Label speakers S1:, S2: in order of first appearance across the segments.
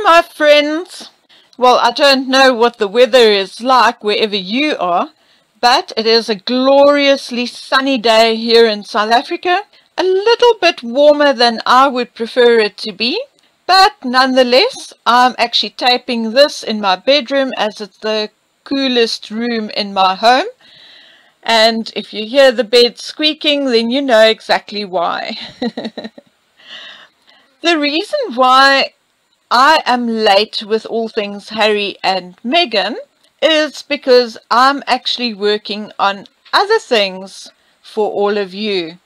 S1: my friends. Well, I don't know what the weather is like wherever you are, but it is a gloriously sunny day here in South Africa. A little bit warmer than I would prefer it to be, but nonetheless, I'm actually taping this in my bedroom as it's the coolest room in my home. And if you hear the bed squeaking, then you know exactly why. The reason why I am late with all things Harry and Meghan is because I'm actually working on other things for all of you.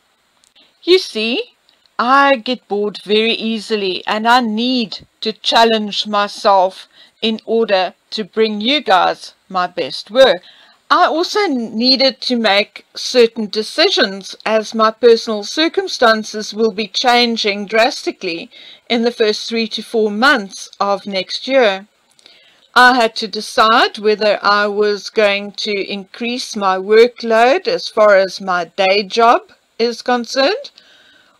S1: You see, I get bored very easily and I need to challenge myself in order to bring you guys my best work. I also needed to make certain decisions as my personal circumstances will be changing drastically in the first 3 to 4 months of next year. I had to decide whether I was going to increase my workload as far as my day job is concerned,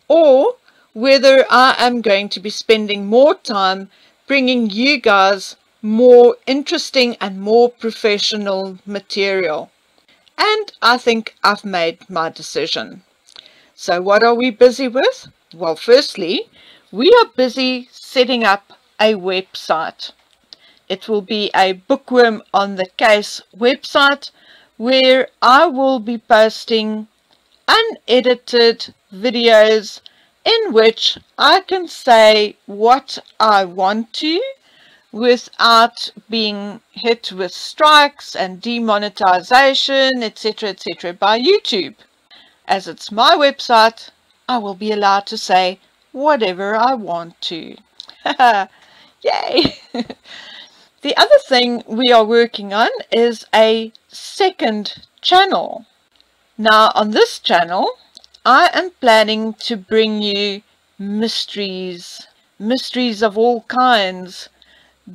S1: or whether I am going to be spending more time bringing you guys more interesting and more professional material. And I think I've made my decision. So what are we busy with? Well, firstly, we are busy setting up a website. It will be a Bookwormonthecase website where I will be posting unedited videos in which I can say what I want to without being hit with strikes and demonetization, etc., etc. by YouTube. As it's my website, I will be allowed to say whatever I want to. Yay! The other thing we are working on is a second channel. Now on this channel, I am planning to bring you mysteries of all kinds,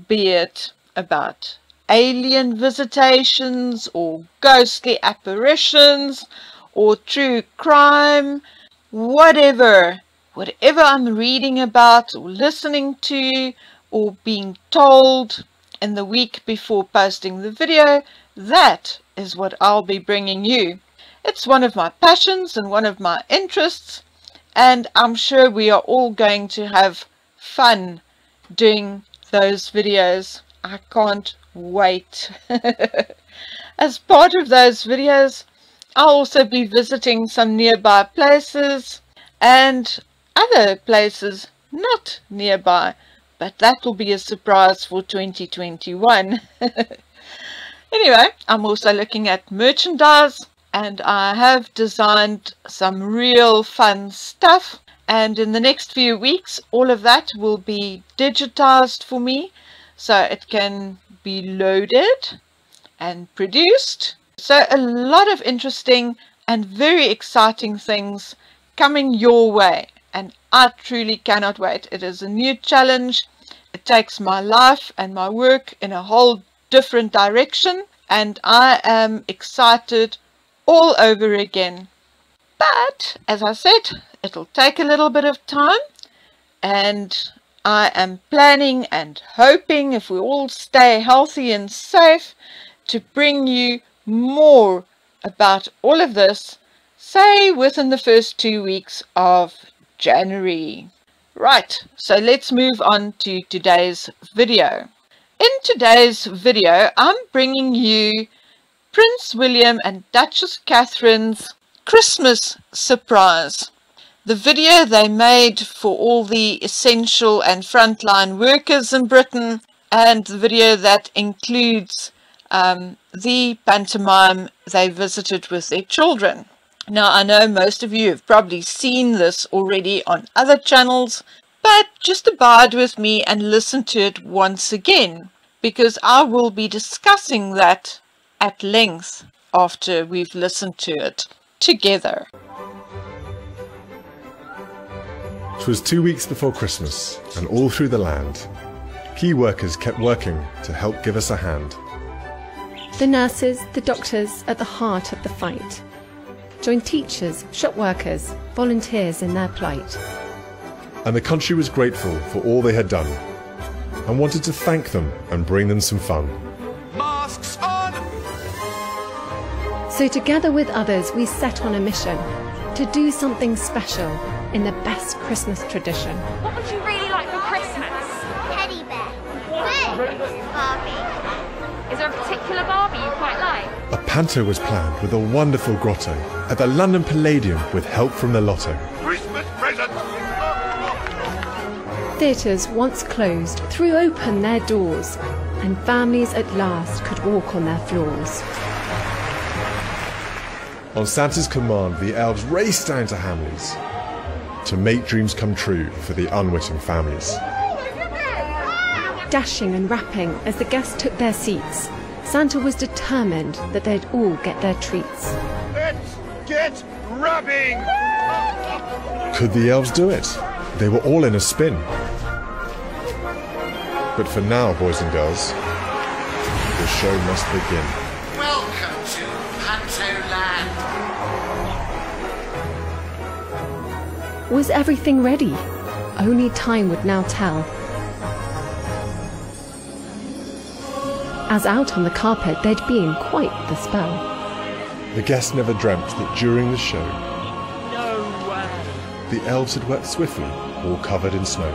S1: be it about alien visitations or ghostly apparitions or true crime, whatever I'm reading about or listening to or being told in the week before posting the video, that is what I'll be bringing you. It's one of my passions and one of my interests, and I'm sure we are all going to have fun doing those videos. I can't wait. As part of those videos, I'll also be visiting some nearby places and other places not nearby, but that will be a surprise for 2021. Anyway, I'm also looking at merchandise, and I have designed some real fun stuff. And in the next few weeks, all of that will be digitized for me, so it can be loaded and produced. So a lot of interesting and very exciting things coming your way, and I truly cannot wait. It is a new challenge. It takes my life and my work in a whole different direction, and I am excited all over again. But as I said, it'll take a little bit of time, and I am planning and hoping, if we all stay healthy and safe, to bring you more about all of this, say within the first 2 weeks of January. Right, so let's move on to today's video. In today's video, I'm bringing you Prince William and Duchess Catherine's Christmas surprise. The video they made for all the essential and frontline workers in Britain, and the video that includes the pantomime they visited with their children. Now, I know most of you have probably seen this already on other channels, but just abide with me and listen to it once again, because I will be discussing that at length after we've listened to it together.
S2: 'Twas 2 weeks before Christmas, and all through the land, key workers kept working to help give us a hand.
S3: The nurses, the doctors at the heart of the fight. Joined teachers, shop workers, volunteers in their plight.
S2: And the country was grateful for all they had done. and wanted to thank them and bring them some fun.
S4: Masks on!
S3: So together with others, we set on a mission to do something special in the best Christmas tradition.
S5: What would you really like for Christmas?
S6: Teddy bear. Barbie.
S5: Is there a particular Barbie you quite like?
S2: A panto was planned with a wonderful grotto at the London Palladium with help from the Lotto.
S4: Christmas present!
S3: Theatres once closed threw open their doors, and families at last could walk on their floors.
S2: On Santa's command, the elves raced down to Hamleys to make dreams come true for the unwitting families.
S3: Dashing and rapping as the guests took their seats, Santa was determined that they'd all get their treats.
S4: Let's get rubbing!
S2: Could the elves do it? They were all in a spin. But for now, boys and girls, the show must begin.
S7: Welcome to Pantoland.
S3: Was everything ready? Only time would now tell. As out on the carpet, there'd been quite the spell.
S2: The guests never dreamt that during the show, the elves had worked swiftly, all covered in snow.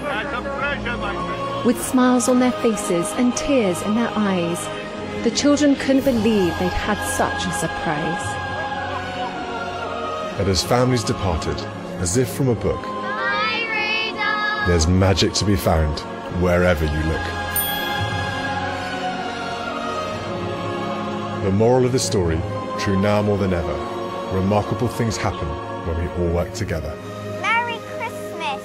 S4: That's a pleasure, my friend.
S3: With smiles on their faces and tears in their eyes, the children couldn't believe they'd had such a surprise.
S2: And as families departed, as if from a book,
S6: Bye, Rudolph.
S2: there's magic to be found wherever you look. The moral of the story, true now more than ever, remarkable things happen when we all work together.
S6: Merry Christmas.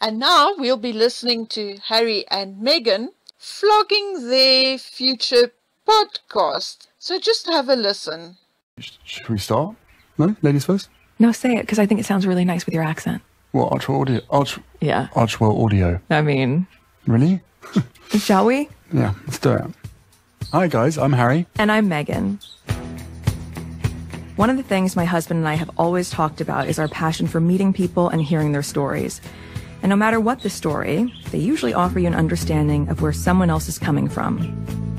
S1: And now we'll be listening to Harry and Meghan flogging their future podcast. So just have a listen.
S8: Should we start? No? Ladies first?
S9: No, say it, because I think it sounds really nice with your accent.
S8: What, Archwell Audio?
S9: Yeah.
S8: Archwell Audio.
S9: I mean,
S8: Really?
S9: shall we?
S8: Yeah, let's do it. Hi guys, I'm Harry.
S9: And I'm Meghan. One of the things my husband and I have always talked about is our passion for meeting people and hearing their stories. And no matter what the story, they usually offer you an understanding of where someone else is coming from.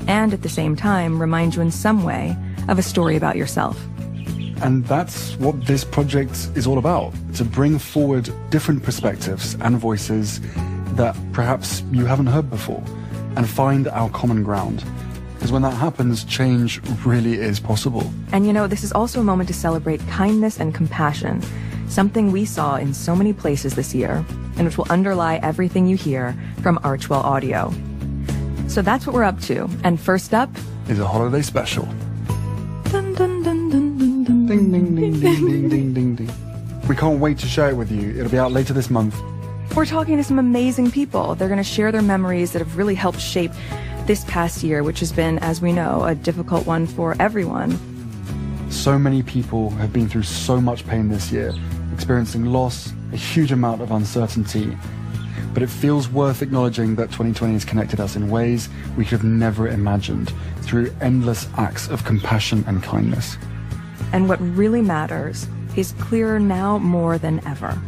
S9: And at the same time, remind you in some way of a story about yourself.
S8: And that's what this project is all about, to bring forward different perspectives and voices that perhaps you haven't heard before, and find our common ground. Because when that happens, change really is possible.
S9: And you know, this is also a moment to celebrate kindness and compassion, something we saw in so many places this year, and which will underlie everything you hear from Archwell Audio. So that's what we're up to. And first up
S8: Is a holiday special.
S9: dun, dun, dun, dun, dun, dun,
S8: Ding, ding, ding, ding, ding, ding, ding, ding. We can't wait to share it with you. It'll be out later this month.
S9: We're talking to some amazing people. They're going to share their memories that have really helped shape this past year, which has been, as we know, a difficult one for everyone.
S8: So many people have been through so much pain this year, experiencing loss, a huge amount of uncertainty. But it feels worth acknowledging that 2020 has connected us in ways we could have never imagined, through endless acts of compassion and kindness.
S9: And what really matters is clearer now more than ever.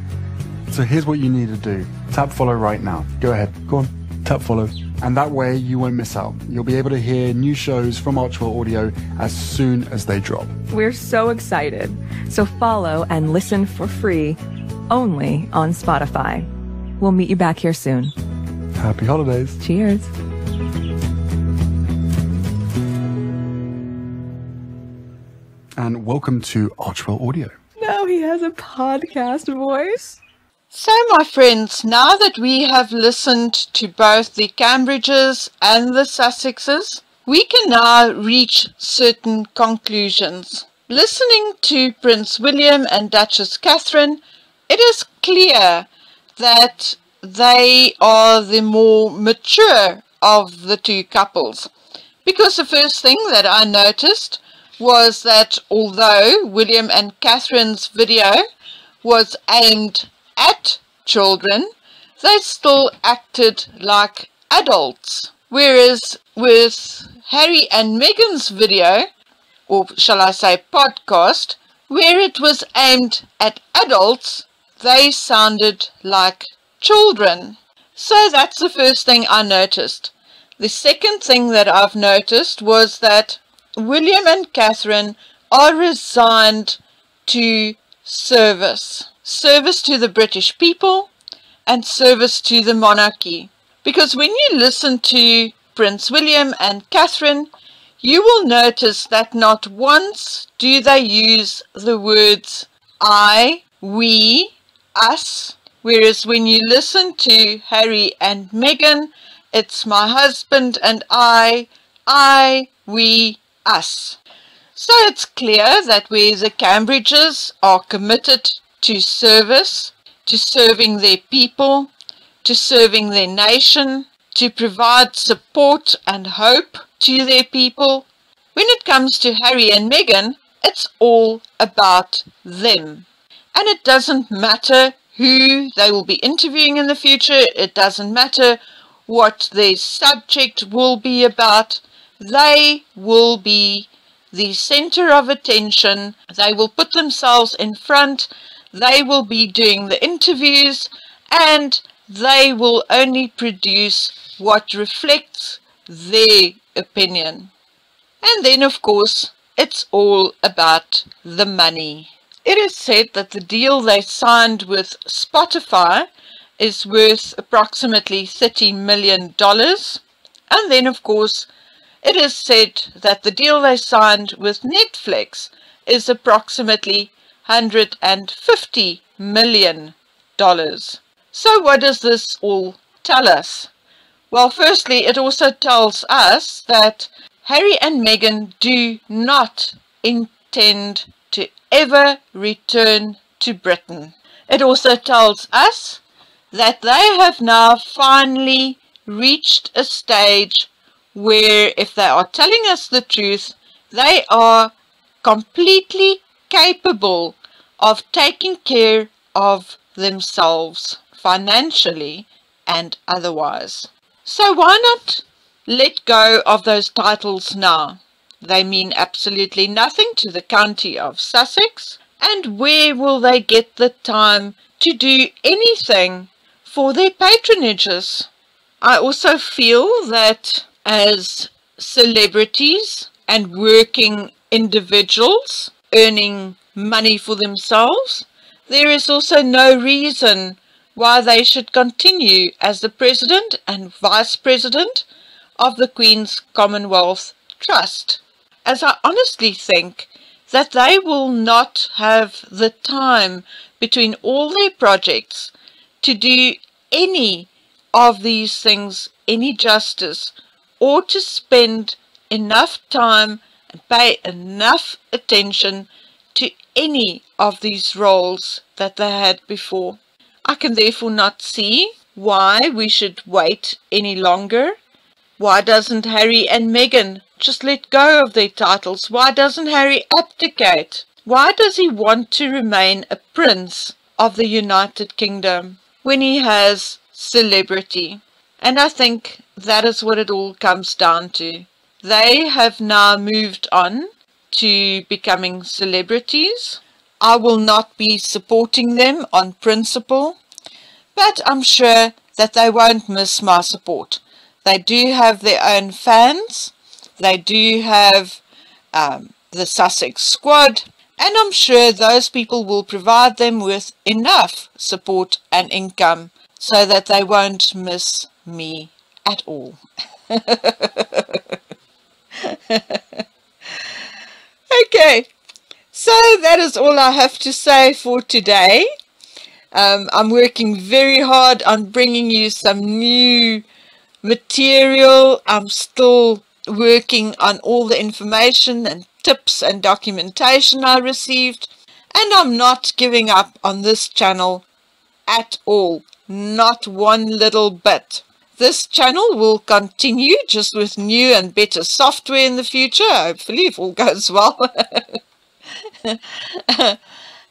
S8: So here's what you need to do. Tap follow right now. Go ahead. Go on. Tap follow. And that way you won't miss out. You'll be able to hear new shows from Archwell Audio as soon as they drop.
S9: We're so excited. So follow and listen for free only on Spotify. We'll meet you back here soon.
S8: Happy holidays.
S9: Cheers.
S8: And welcome to Archwell Audio.
S9: Now he has a podcast voice.
S1: So, my friends, now that we have listened to both the Cambridges and the Sussexes, we can now reach certain conclusions. Listening to Prince William and Duchess Catherine, it is clear that they are the more mature of the two couples. Because the first thing that I noticed was that although William and Catherine's video was aimed at children, they still acted like adults. Whereas with Harry and Meghan's video, or shall I say podcast, where it was aimed at adults, they sounded like children. So that's the first thing I noticed. The second thing that I've noticed was that William and Catherine are resigned to service. Service to the British people and service to the monarchy. Because when you listen to Prince William and Catherine, you will notice that not once do they use the words I, we, us, whereas when you listen to Harry and Meghan, it's my husband and I, we, us. So it's clear that where the Cambridges are committed to service, to serving their people, to serving their nation, to provide support and hope to their people, when it comes to Harry and Meghan, it's all about them. And it doesn't matter who they will be interviewing in the future, it doesn't matter what their subject will be about, they will be the center of attention, they will put themselves in front, they will be doing the interviews, and they will only produce what reflects their opinion. And then, of course, it's all about the money. It is said that the deal they signed with Spotify is worth approximately $30 million. And then, of course, it is said that the deal they signed with Netflix is approximately $150 million. So what does this all tell us? Well, firstly, it also tells us that Harry and Meghan do not intend to ever return to Britain. It also tells us that they have now finally reached a stage where, if they are telling us the truth, they are completely capable of taking care of themselves, financially and otherwise. So why not let go of those titles now? They mean absolutely nothing to the county of Sussex, and where will they get the time to do anything for their patronages? I also feel that as celebrities and working individuals earning money for themselves, there is also no reason why they should continue as the President and Vice President of the Queen's Commonwealth Trust, as I honestly think that they will not have the time between all their projects to do any of these things any justice, or to spend enough time and pay enough attention to any of these roles that they had before. I can therefore not see why we should wait any longer. Why doesn't Harry and Meghan just let go of their titles? Why doesn't Harry abdicate? Why does he want to remain a prince of the United Kingdom when he has celebrity? And I think that is what it all comes down to. They have now moved on to becoming celebrities. I will not be supporting them on principle, but I'm sure that they won't miss my support. They do have their own fans, they do have the Sussex squad, and I'm sure those people will provide them with enough support and income so that they won't miss me at all. Okay, so that is all I have to say for today. I'm working very hard on bringing you some new material. I'm still working on all the information and tips and documentation I received, and I'm not giving up on this channel at all, not one little bit. This channel will continue, just with new and better software in the future, hopefully, if all goes well.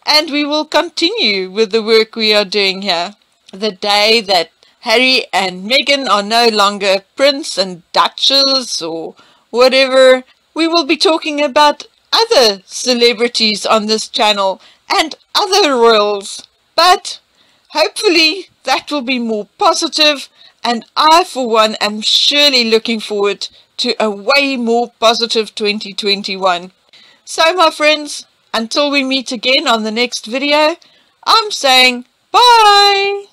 S1: And we will continue with the work we are doing here. The day that Harry and Meghan are no longer Prince and Duchess or whatever, we will be talking about other celebrities on this channel and other royals. But hopefully that will be more positive, and I for one am surely looking forward to a way more positive 2021. So my friends, until we meet again on the next video, I'm saying bye!